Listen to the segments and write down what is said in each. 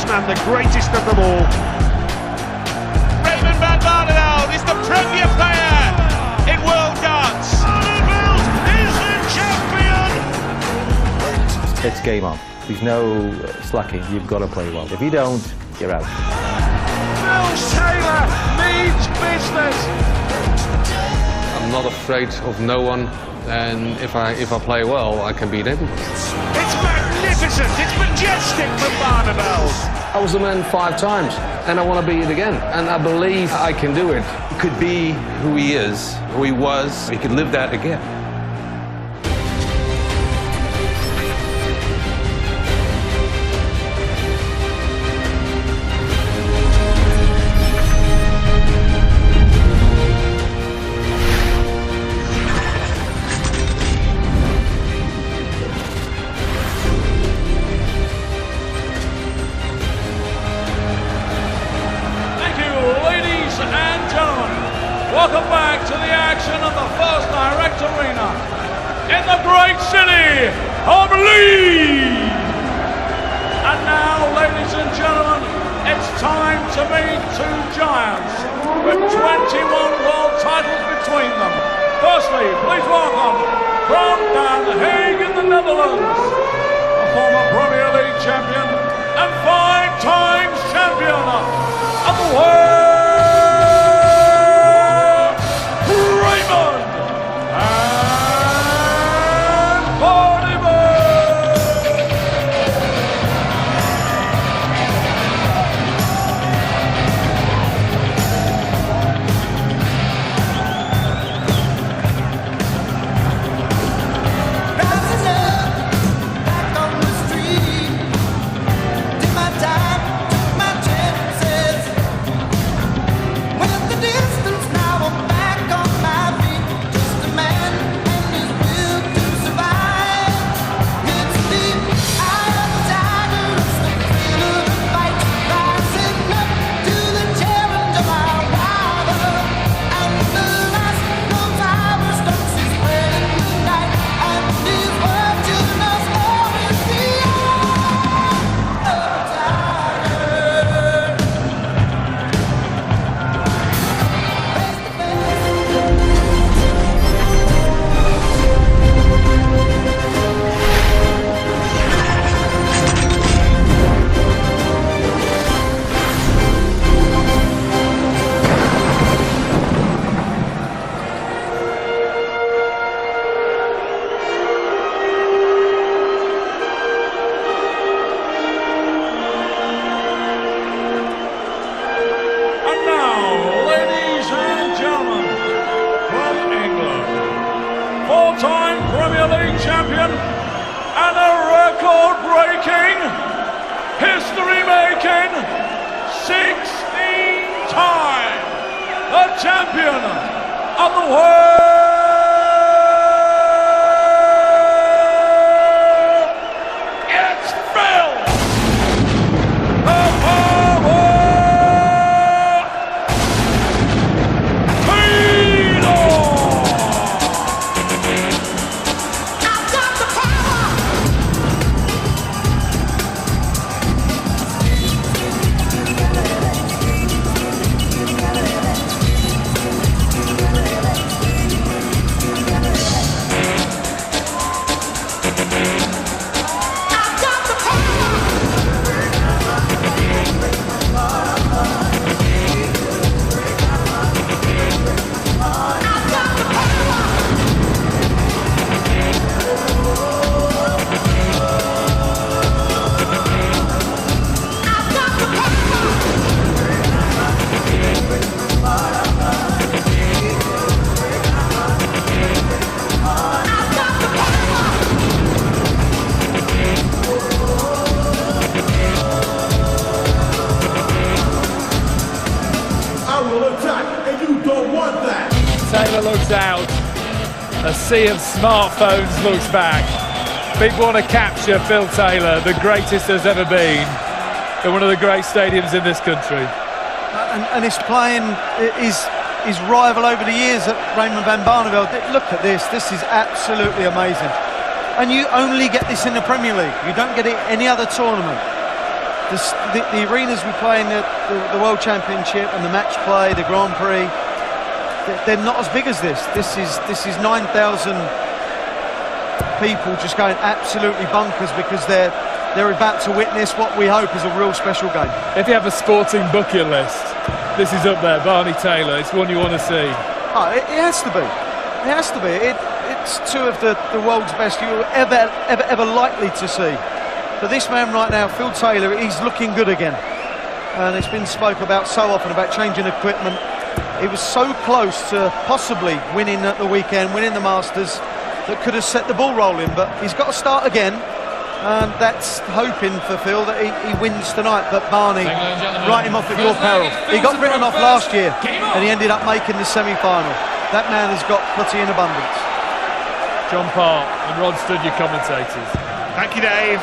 man, the greatest of them all. Raymond van Barneveld is the premier player in world darts. Barneveld is the champion! It's game on. There's no slacking. You've got to play well. If you don't, you're out. Phil Taylor means business. I'm not afraid of no one, and if I play well, I can beat everyone. It's magnificent, it's majestic from Barneveld. I was the man 5 times, and I want to be it again, and I believe I can do it. He could be who he is, who he was. He could live that again. Welcome back to the action of the First Direct Arena in the great city of Leeds. And now, ladies and gentlemen, it's time to meet 2 giants with 21 world titles between them. Firstly, please welcome from Den Haag in the Netherlands, a former Premier League champion and 5 times champion of the world. Champion and a record-breaking, history-making, 16-time the champion of the world. It's Phil. Taylor looks out, a sea of smartphones looks back. People want to capture Phil Taylor, the greatest there's ever been, in one of the great stadiums in this country. And he's playing his rival over the years at Raymond van Barneveld. Look at this is absolutely amazing. And you only get this in the Premier League, you don't get it any other tournament. the arenas we play in the World Championship and the match play, the Grand Prix, they're not as big as this. This is 9,000 people just going absolutely bonkers because they're about to witness what we hope is a real special game. If you have a sporting bucket list, this is up there. Barney Taylor, it's one you want to see. Oh, it has to be. It has to be. It's two of the world's best you're ever likely to see. But this man right now, Phil Taylor, he's looking good again. And it's been spoke about so often about changing equipment. He was so close to possibly winning at the weekend, winning the Masters, that could have set the ball rolling. But he's got to start again. And that's hoping for Phil that he wins tonight. But Barney, write him off at your peril. He got written off last year and he ended up making the semi-final. That man has got plenty in abundance. John Park and Rod Studd, your commentators. Thank you, Dave.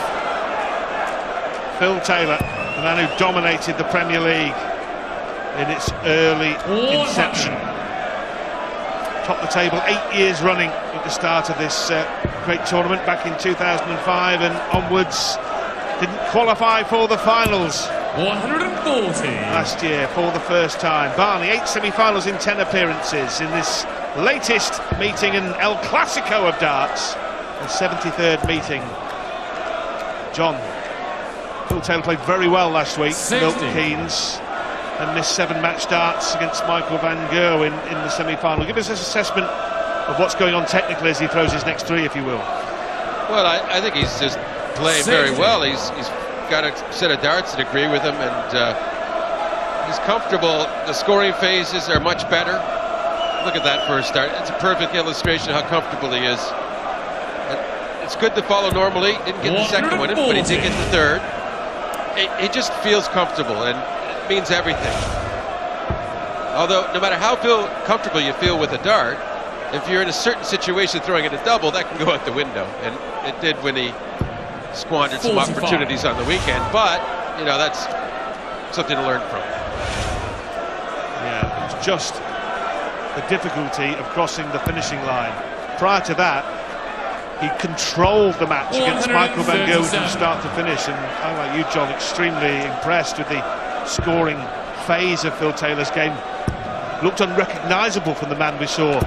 Phil Taylor, the man who dominated the Premier League in its early inception. Topped the table 8 years running at the start of this great tournament back in 2005 and onwards. Didn't qualify for the finals 140 last year for the first time. Barney, 8 semi-finals in 10 appearances in this latest meeting in El Clasico of darts, the 73rd meeting. John, Phil Taylor played very well last week, Milton Keynes, and missed 7 match darts against Michael van Gerwen in the semi-final. Give us an assessment of what's going on technically as he throws his next 3, if you will. Well, I think he's just playing very well. He's got a set of darts that agree with him, and he's comfortable. The scoring phases are much better. Look at that first start. It's a perfect illustration of how comfortable he is. And it's good to follow normally. Didn't get the second one in, but he did get the third. He just feels comfortable, and it means everything. Although, no matter how comfortable you feel with a dart, if you're in a certain situation throwing it a double, that can go out the window. And it did when he squandered some opportunities on the weekend. But, you know, that's something to learn from. Yeah, it's just the difficulty of crossing the finishing line. Prior to that, he controlled the match against Michael van Gerwen from start to finish. And I'm like you, John, extremely impressed with the scoring phase of Phil Taylor's game. Looked unrecognisable from the man we saw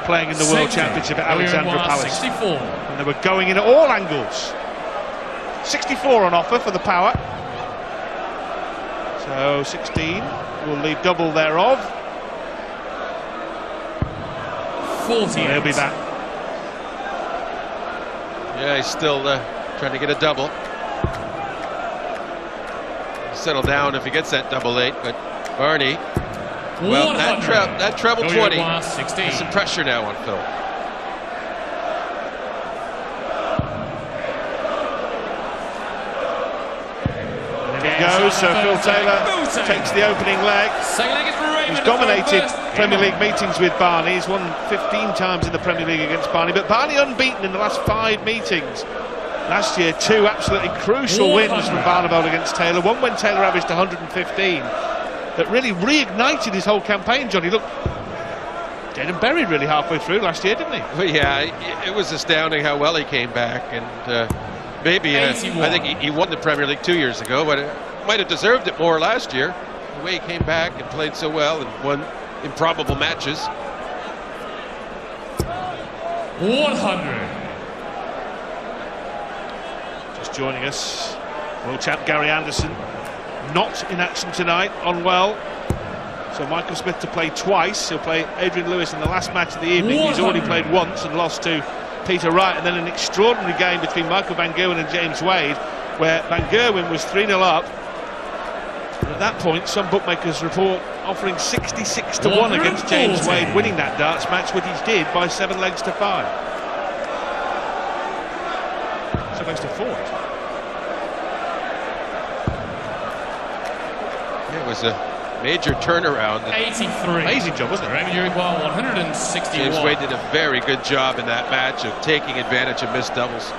playing in the World Championship at Alexandra Palace. 64. And they were going in at all angles. 64 on offer for the power. So 16 will leave double thereof. 40. He'll be back. Yeah, he's still trying to get a double. Settle down if he gets that double 8, but Barney, well, that treble 20. There's some pressure now on Phil. There it goes, so Phil Taylor takes the opening leg. He's dominated Premier League meetings with Barney. He's won 15 times in the Premier League against Barney, but Barney unbeaten in the last 5 meetings. Last year, 2 absolutely crucial wins from Barneveld against Taylor. One when Taylor averaged 115, that really reignited his whole campaign, Johnny. Look, dead and buried really halfway through last year, didn't he? Well, yeah, it was astounding how well he came back, and maybe I think he won the Premier League 2 years ago, but might have deserved it more last year. The way he came back and played so well and won improbable matches. 100. Just joining us, world champ Gary Anderson, not in action tonight, unwell. So Michael Smith to play twice. He'll play Adrian Lewis in the last match of the evening. He's already played once and lost to Peter Wright, and then an extraordinary game between Michael van Gerwen and James Wade, where van Gerwen was 3-0 up. And at that point, some bookmakers report offering 66 to 1 against James Wade winning that darts match, which he did by 7 legs to 5. 7 legs to 4. Yeah, it was a major turnaround. 83. Amazing job, wasn't it? You require 161. James Wade did a very good job in that match of taking advantage of missed doubles.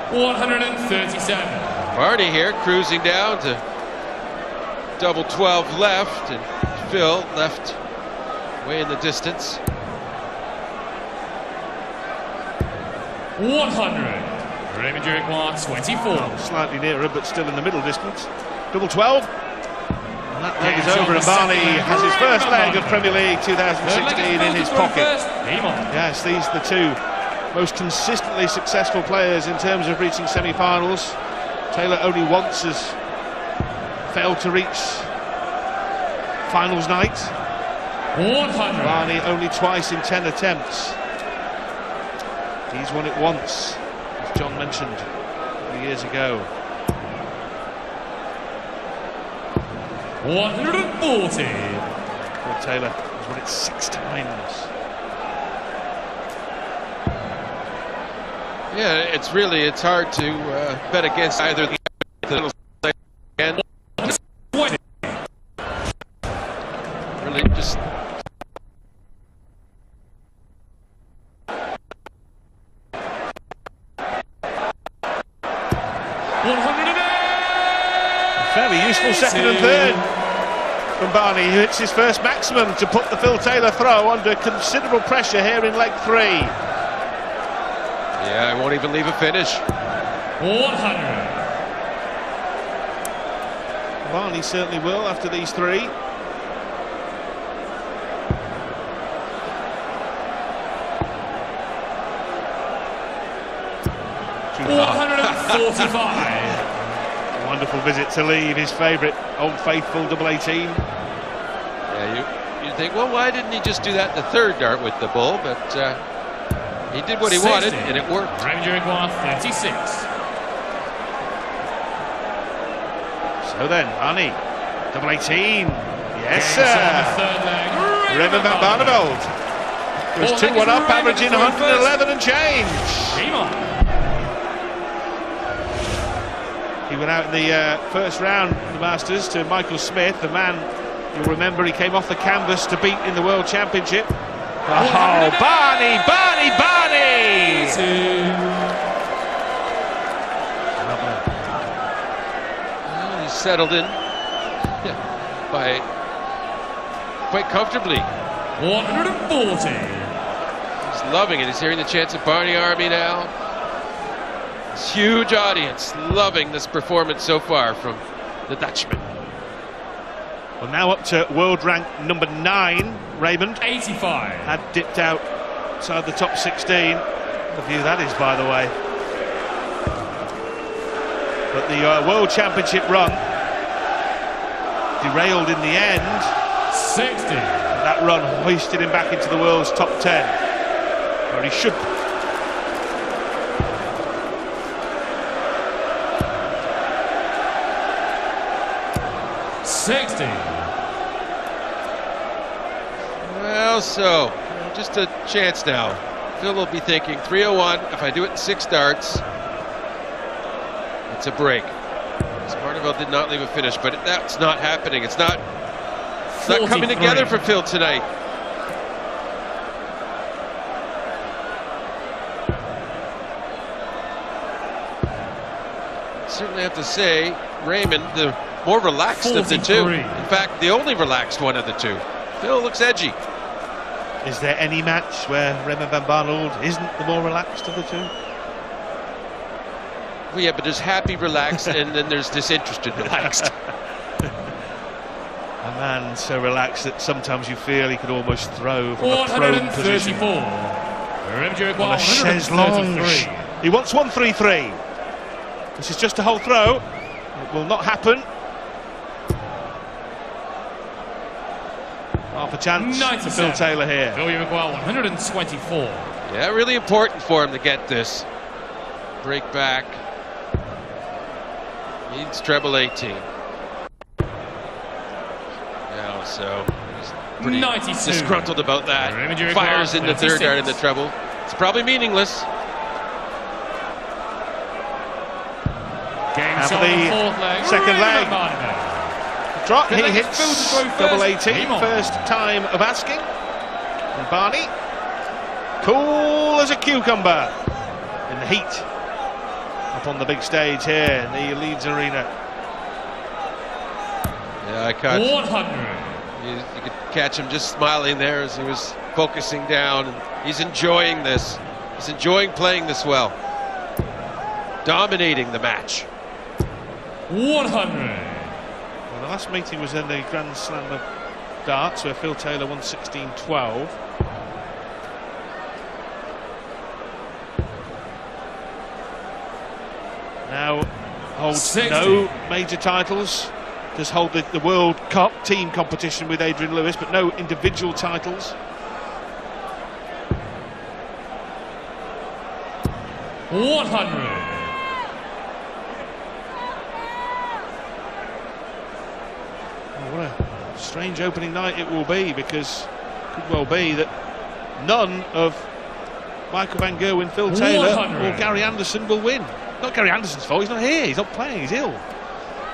$137. Barney here cruising down to double 12 left, and Phil left way in the distance. 100. Raymond Jerichois, 24. Slightly nearer, but still in the middle distance. Double 12. And that leg is over, and Barney has his first leg of Premier League 2016 in his pocket. Yes, these are the two most consistently successful players in terms of reaching semi-finals. Taylor only once has failed to reach finals night. 100. Barney only twice in 10 attempts. He's won it once, as John mentioned a few years ago. 140. Paul Taylor has won it 6 times. Yeah, it's hard to bet against either the and really just Fairly useful second and third from Barney, who hits his first maximum to put the Phil Taylor throw under considerable pressure here in leg 3. yeah, I won't even leave a finish. 100. Barney certainly will after these 3. Too far. 145. Wonderful visit to leave his favourite Old Faithful double 18. Yeah, you think, well, why didn't he just do that in the third dart with the bull? But he did what he 60. wanted, and it worked. Raymond Jerichois, 36. So then, Barney, double 18. Yes, On the sir. third leg. Raymond van Barneveld was 2-1 up, averaging 111 and change. Game on. He went out in the first round of the Masters to Michael Smith, the man you'll remember he came off the canvas to beat in the World Championship. Oh, Barney! Well, he's settled in by quite comfortably. 140. He's loving it. He's hearing the chants of Barney Army now. This huge audience loving this performance so far from the Dutchman. Well, now up to world rank number 9, Raymond. 85. Had dipped outside the top 16. The view that is, by the way. But the World Championship run derailed in the end. 60. That run hoisted him back into the world's top 10, where he should be. 60. Well, so just a chance now. Phil will be thinking 301. If I do it in 6 darts, it's a break. Barneveld did not leave a finish, but that's not happening. It's not coming together for Phil tonight. Certainly have to say, Raymond, the more relaxed of the two. In fact, the only relaxed one of the two. Phil looks edgy. Is there any match where Raymond van Barneveld isn't the more relaxed of the two? Well, yeah, but there's happy relaxed and then there's disinterested relaxed. A man so relaxed that sometimes you feel he could almost throw from a prone position. 134. On a chaise longue. He wants 133. This is just a whole throw. It will not happen. Half a chance for Phil Taylor here. Phil Jerichois, 124. Yeah, really important for him to get this. Break back. Needs treble 18. Now, so he's pretty 92. disgruntled about that. Fires in the third dart in the treble. It's probably meaningless. After the second leg. Drop, he hits double 18, first time of asking. And Barney, cool as a cucumber in the heat. Up on the big stage here in the Leeds Arena. Yeah, I caught 100. you could catch him just smiling there as he was focusing down. And he's enjoying this. He's enjoying playing this well. Dominating the match. 100. Well, the last meeting was in the Grand Slam of darts where Phil Taylor won 16-12. Now holds 60. no major titles. Does hold the World Cup team competition with Adrian Lewis, but no individual titles. 100. Oh, what a strange opening night it will be, because it could well be that none of Michael van Gerwen, Phil Taylor 100. or Gary Anderson will win. Not Gary Anderson's fault, he's not here, he's not playing, he's ill.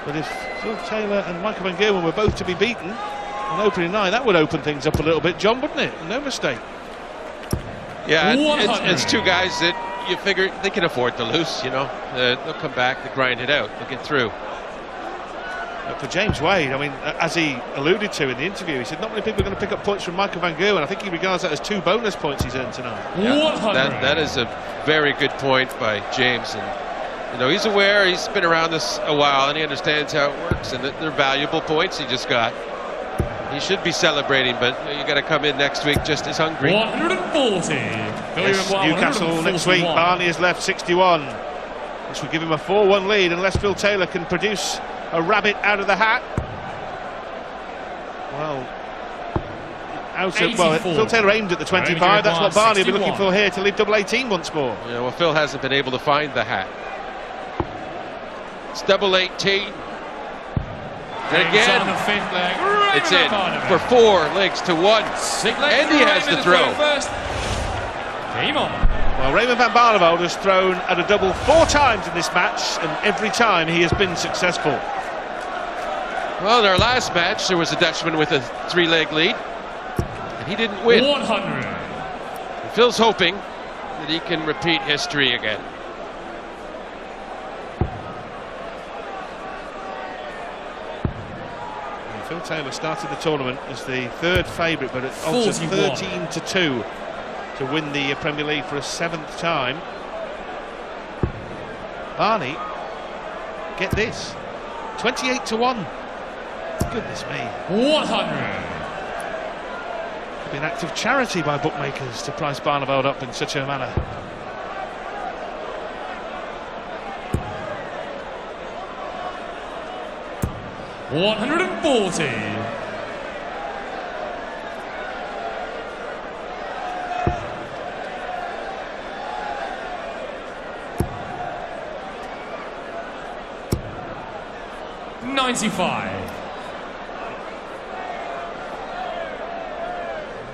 But if Phil Taylor and Michael van Gerwen were both to be beaten on opening night, that would open things up a little bit, John, wouldn't it? No mistake. Yeah, 100. it's two guys that you figure they can afford to lose, you know. They'll come back, they grind it out, they'll get through. For James Wade, I mean, as he alluded to in the interview, he said not many people are going to pick up points from Michael van Gerwen. I think he regards that as 2 bonus points he's earned tonight. Yeah, 100. that is a very good point by James, and you know, he's aware, he's been around this a while, and he understands how it works, and that they're valuable points he just got. He should be celebrating, but you got to come in next week just as hungry. 140. Yes, Newcastle next week. Barney has left 61. This will give him a 4-1 lead unless Phil Taylor can produce a rabbit out of the hat. Well, Phil Taylor aimed at the 25. That's what Barney will be looking for here to leave double 18 once more. Yeah, well, Phil hasn't been able to find the hat. It's double 18. And again, it's in for 4 legs to 1. And he has the throw. Game on. Well, Raymond van Barneveld has thrown at a double 4 times in this match, and every time he has been successful. Well, in our last match, there was a Dutchman with a 3-leg lead, and he didn't win. 100. And Phil's hoping that he can repeat history again. Phil Taylor started the tournament as the 3rd favourite, but at odds of 13-2 to win the Premier League for a 7th time. Barney, get this, 28-1. Goodness me. 100. Could be an act of charity by bookmakers to price Barneveld up in such a manner. $140. $95.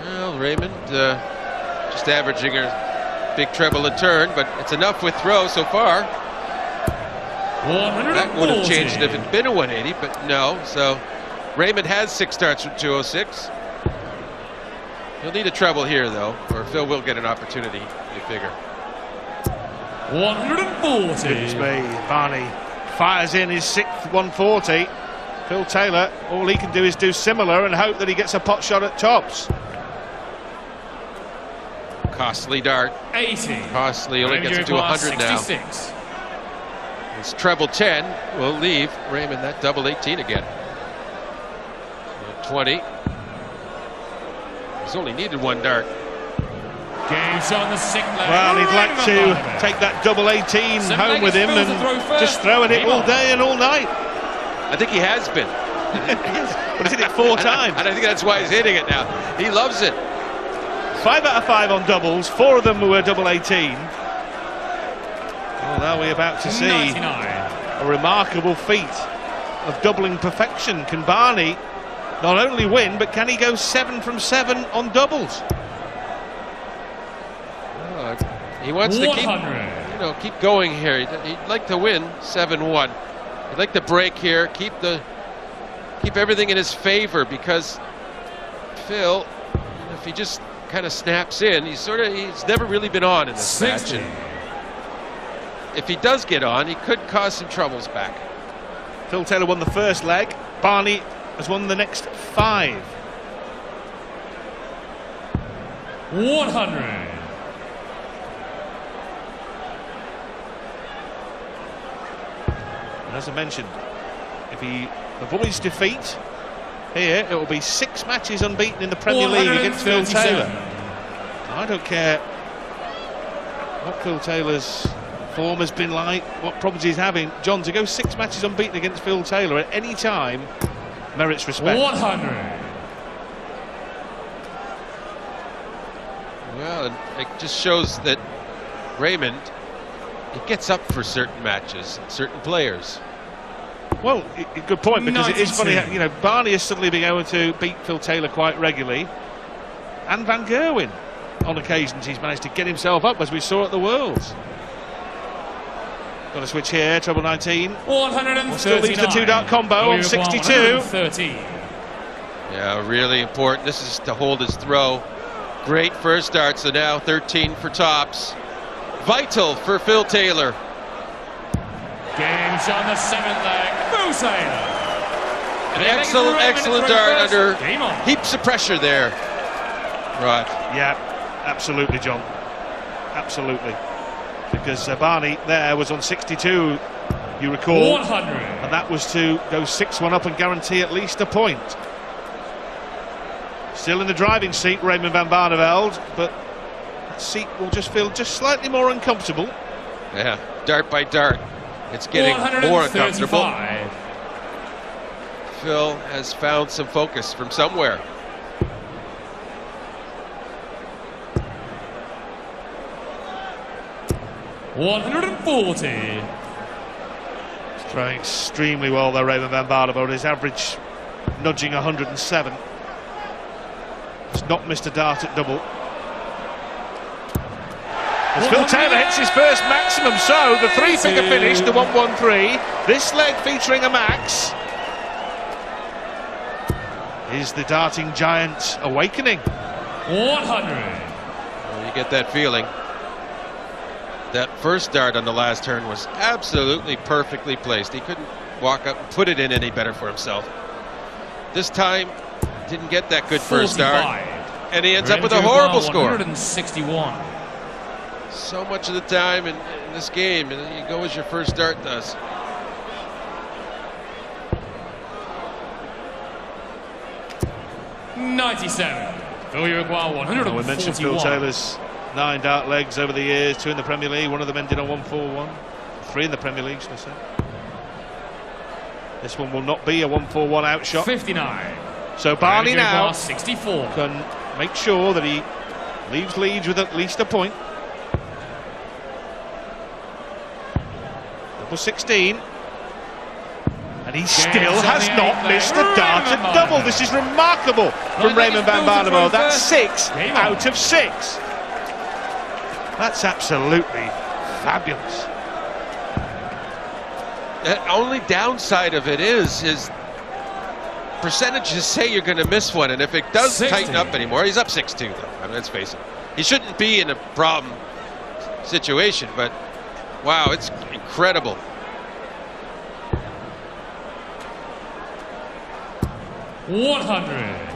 Well, Raymond just averaging a big treble a turn, but it's enough with throw so far. 140. That would have changed it if it'd been a 180, but no. So Raymond has 6 starts from 206. He'll need a treble here, though, or Phil will get an opportunity, you figure. 140. Goodness me, Barney fires in his 6th 140. Phil Taylor, all he can do is do similar and hope that he gets a pot shot at tops. Costly dart. 80. Costly only gets him to 100 now. 66. His treble 10 will leave Raymond that double 18 again. 20. He's only needed 1 dart. Games on the 6th leg. Well, he'd like to take that double 18 home with him and just throw at it all day and all night. I think he has been. But he's hit it 4 times. And I think that's why he's hitting it now. He loves it. 5 out of 5 on doubles, 4 of them were double 18. Well, now we're about to see 99. a remarkable feat of doubling perfection. Can Barney not only win, but can he go 7 from 7 on doubles? He wants to keep going here. He'd like to win 7-1. He'd like to break here, keep everything in his favor, because Phil, if he just kind of snaps in, he's never really been on in this match. And if he does get on, he could cause some troubles back. Phil Taylor won the first leg. Barney has won the next 5. 100. And as I mentioned, if he avoids defeat here, it will be 6 matches unbeaten in the Premier League against Phil Taylor. I don't care what Phil Taylor's form has been like, what problems he's having. John, to go 6 matches unbeaten against Phil Taylor at any time merits respect. 100. Well, it just shows that Raymond, he gets up for certain matches, certain players. Well, good point, because 92. it is funny, you know, Barney is suddenly being able to beat Phil Taylor quite regularly, and Van Gerwen, on occasions, he's managed to get himself up, as we saw at the Worlds. Got a switch here, treble 19. 139. Still leaves the 2-dart combo on 62. 113. Yeah, really important. This is to hold his throw. Great first start, so now 13 for tops. Vital for Phil Taylor. Games on the 7th leg. Phil Taylor. An excellent dart under Game on. heaps of pressure there. Right. Yeah, absolutely, John. Absolutely. Because Barney there was on 62, you recall. 100. And that was to go 6-1 up and guarantee at least a point. Still in the driving seat, Raymond van Barneveld, but that seat will just feel just slightly more uncomfortable. Yeah, dart by dart. It's getting more uncomfortable. Phil has found some focus from somewhere. $140. He's throwing extremely well there, Raymond van Barneveld. His average nudging 107. He's not missed a dart at double. As Phil Taylor hits his first maximum, so the 3-figure finish, the 113. This leg featuring a max. Is the darting giant awakening? 100. Well, you get that feeling. That first dart on the last turn was absolutely perfectly placed. He couldn't walk up and put it in any better for himself. This time, didn't get that good first dart, and he ends up with a horrible score. 161. So much of the time in this game, and you go as your first dart does. $97. Phil, you require 141. We mentioned Phil Taylor's 9 dart legs over the years, 2 in the Premier League, one of them ended on 141. 3 in the Premier League, should I say. This one will not be a 141 outshot. 59. So Barney now 64. can make sure that he leaves Leeds with at least a point. Double 16. And he still has not missed a dart at double. This is remarkable from Raymond van Barneveld. That's 6 out of 6. That's absolutely fabulous. The only downside of it is his percentages say you're going to miss one, and if it does 60. tighten up anymore, he's up 6-2 though. I mean, let's face it. He shouldn't be in a problem situation, but wow, it's incredible. $100.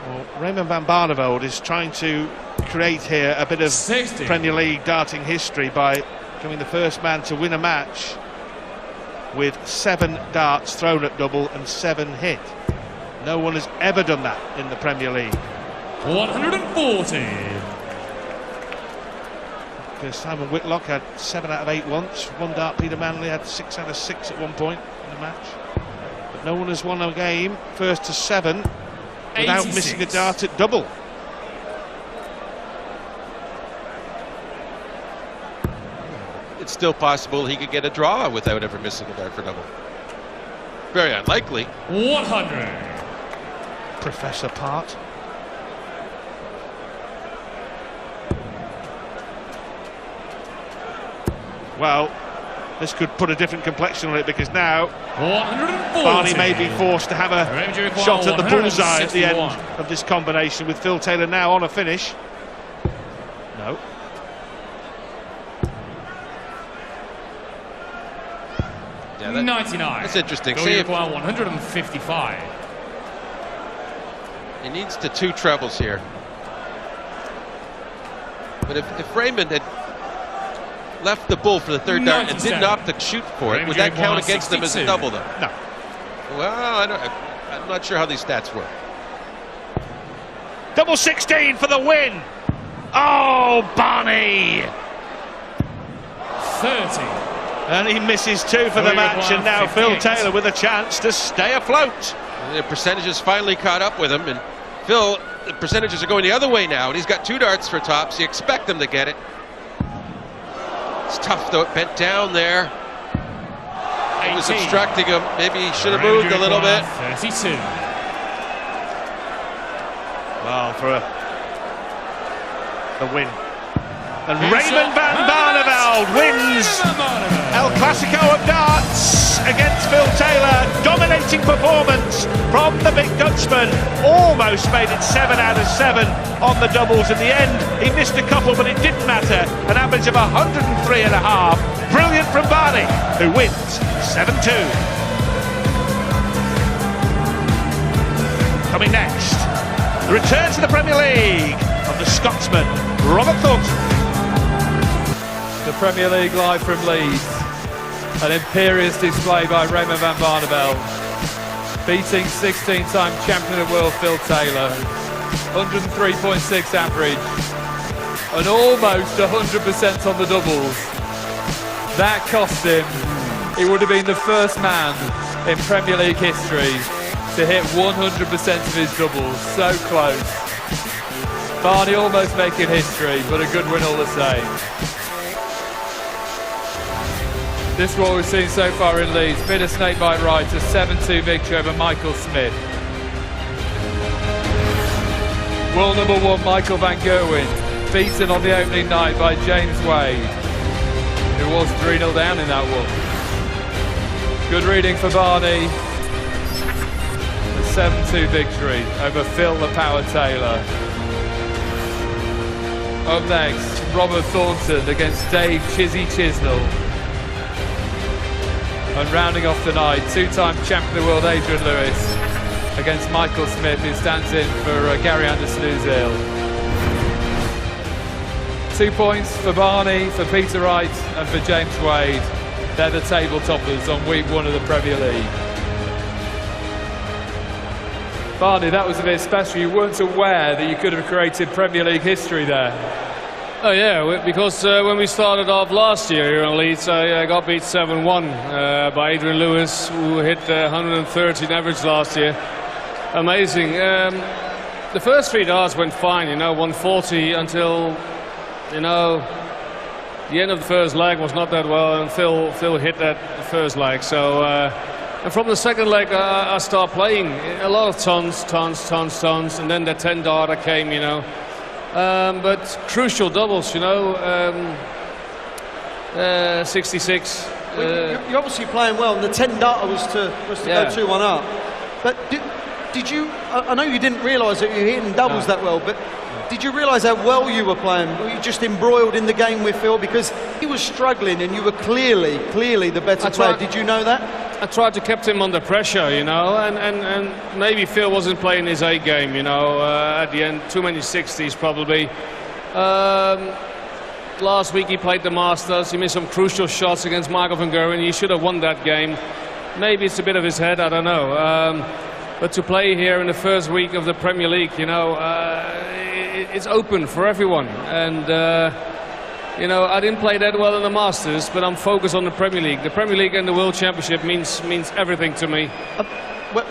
Well, Raymond van Barneveld is trying to create here a bit of 60. Premier League darting history by becoming the first man to win a match with 7 darts thrown at double and 7 hit. No one has ever done that in the Premier League. 140. Because Simon Whitlock had 7 out of 8 once. 1 dart Peter Manley had 6 out of 6 at one point in the match. But no one has won a game first to 7 without 86. missing a dart at double. It's still possible he could get a draw without ever missing a dart for double. Very unlikely. 100. Professor Part. Well, this could put a different complexion on it, because now 140. Barney may be forced to have a shot at the bullseye at the end of this combination, with Phil Taylor now on a finish. No. Yeah, 99. That's interesting. Phil, See you if- require 155. He needs to 2 trebles here. But if Raymond had left the bull for the third dart and didn't opt to shoot for it, would that count against them as a double, though? No. Well, I'm not sure how these stats work. Double 16 for the win. Oh, Barney. 30. And he misses 2 for the match, and now Phil Taylor with a chance to stay afloat. The percentages finally caught up with him, and Phil, the percentages are going the other way now, and he's got 2 darts for tops. You expect him to get it. It's tough, though. It bent down there. It was obstructing him. Maybe he should have moved a little bit. 32. Well, for the win. And Raymond van Barneveld wins El Clasico of darts against Phil Taylor. Dominating performance from the big Dutchman. Almost made it 7 out of 7 on the doubles. In the end, he missed a couple, but it didn't matter. An average of 103.5. Brilliant from Barney, who wins 7-2. Coming next, the return to the Premier League of the Scotsman, Robert Thornton. The Premier League live from Leeds. An imperious display by Raymond van Barneveld, beating 16-time champion of the world Phil Taylor. 103.6 average and almost 100% on the doubles. That cost him. He would have been the first man in Premier League history to hit 100% of his doubles. So close. Barney almost making history, but a good win all the same. This is what we've seen so far in Leeds. Bit of snakebite right, a 7-2 victory over Michael Smith. World number 1 Michael van Gerwen beaten on the opening night by James Wade, who was 3-0 down in that one. Good reading for Barney. A 7-2 victory over Phil the Power Taylor. Up next, Robert Thornton against Dave Chizzy Chisnell. And rounding off the night, 2-time champion of the world Adrian Lewis against Michael Smith, who stands in for Gary Anderson-Uziel. 2 points for Barney, for Peter Wright and for James Wade. They're the table toppers on week 1 of the Premier League. Barney, that was a bit special. You weren't aware that you could have created Premier League history there. Oh yeah, because when we started off last year here in Leeds, I got beat 7-1 by Adrian Lewis, who hit 113 average last year. Amazing. The first 3 darts went fine, 140 until, the end of the first leg was not that well, and Phil hit that first leg. So, and from the second leg, I started playing a lot of tons, and then the 10 darter came, but crucial doubles, 66. You're obviously playing well, and the 10 darter was to go 2-1 up. But did you? I know you didn't realise that you were hitting doubles that well, but did you realise how well you were playing? Were you just embroiled in the game with Phil because he was struggling and you were clearly the better player? Did you know that? I tried to keep him under pressure, and maybe Phil wasn't playing his A game, at the end, too many 60s probably. Last week he played the Masters, he missed some crucial shots against Michael van Gerwen. He should have won that game. Maybe it's a bit of his head, I don't know. But to play here in the first week of the Premier League, it's open for everyone. And I didn't play that well in the Masters, but I'm focused on the Premier League. The Premier League and the World Championship means everything to me.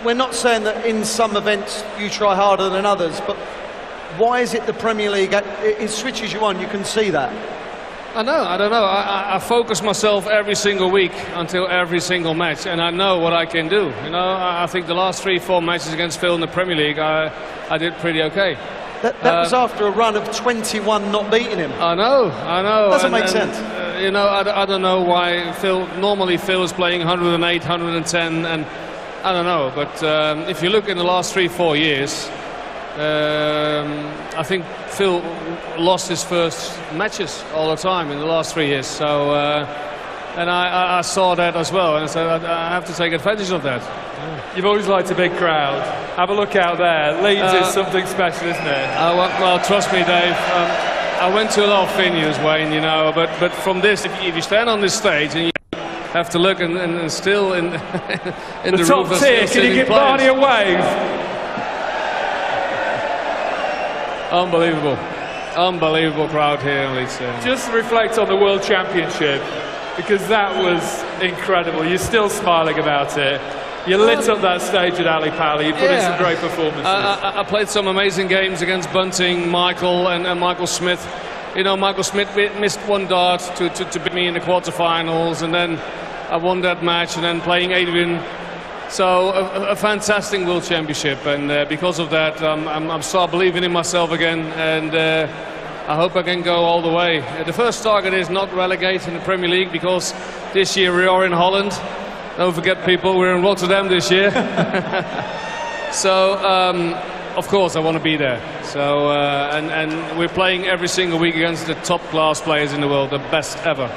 We're not saying that in some events you try harder than others, but why is it the Premier League? It switches you on, you can see that. I don't know. I focus myself every single week until every single match, and I know what I can do. I think the last 3-4 matches against Phil in the Premier League, I did pretty okay. That was after a run of 21 not beating him. I know. Doesn't make sense. I don't know why normally Phil is playing 108, 110, and I don't know. But if you look in the last 3-4 years, I think Phil lost his first matches all the time in the last 3 years. So, and I saw that as well, and so I have to take advantage of that. You've always liked a big crowd. Have a look out there. Leeds is something special, isn't it? Well, trust me, Dave. I went to a lot of venues, Wayne, you know, but from this, if you stand on this stage and you have to look and still in in the top roof, tier, can you give Barney a wave? Unbelievable. Unbelievable crowd here in Leeds. Just reflect on the World Championship, because that was incredible. You're still smiling about it. You lit up that stage at Ali Pally. You put in some great performances. I played some amazing games against Bunting, Michael, and Michael Smith. You know, Michael Smith missed one dart to beat me in the quarterfinals, and then I won that match, and then playing Adrian. So a fantastic World Championship, and because of that, I'm start believing in myself again, and I hope I can go all the way. The first target is not relegate in the Premier League, because this year we are in Holland. Don't forget, people, we're in Rotterdam this year. So, of course, I want to be there. So, and we're playing every single week against the top-class players in the world, the best ever.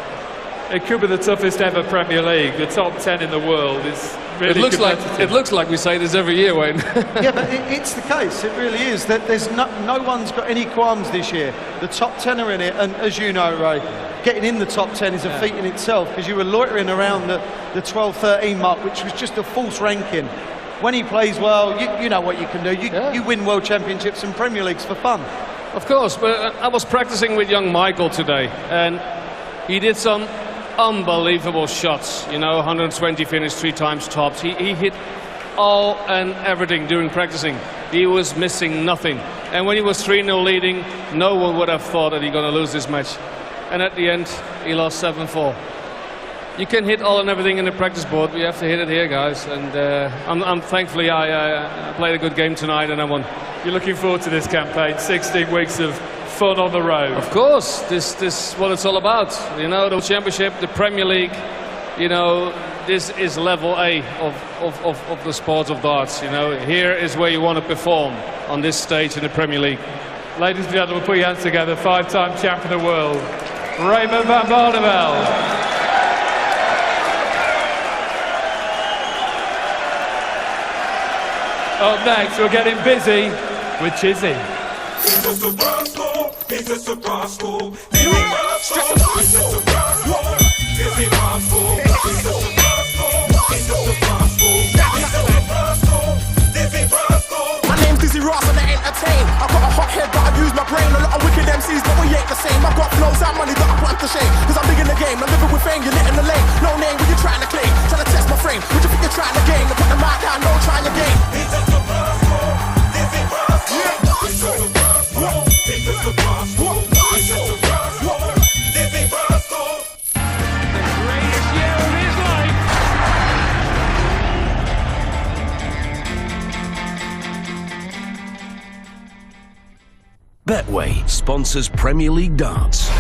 It could be the toughest ever Premier League. The top 10 in the world is really competitive. It looks like we say this every year, Wayne. Yeah, but it's the case. It really is. That there's no one's got any qualms this year. The top 10 are in it, and as you know, Ray, getting in the top 10 is a feat in itself, because you were loitering around the 12-13 mark, which was just a false ranking. When he plays well, you know what you can do. You win World Championships and Premier Leagues for fun. Of course, but I was practicing with young Michael today, and he did some unbelievable shots. You know, 120 finish, 3 times tops. He hit all and everything during practicing. He was missing nothing. And when he was 3-0 leading, no one would have thought that he's going to lose this match. And at the end, he lost 7-4. You can hit all and everything in the practice board, but you have to hit it here, guys. And thankfully, I played a good game tonight and I won. You're looking forward to this campaign, 16 weeks of fun on the road. Of course, this is what it's all about. You know, the Championship, the Premier League, you know, this is level A of the sport of darts. You know, here is where you want to perform, on this stage in the Premier League. Ladies and gentlemen, put your hands together, 5-time champion of the world, Raymond van Barneveld. Up next, we're getting busy with Chizzy. My name's Dizzy Ross and I entertain. I've got a hot head but I use my brain. A lot of wicked MCs but we ain't the same. I've got flows and money that I put to shame. Cause I'm big in the game, I'm living with fame. You're lit in the lane, no name, what you trying to claim? Trying to test my frame, what you think you're trying to gain? I put the mic down, no trying your game. Betway sponsors Premier League darts.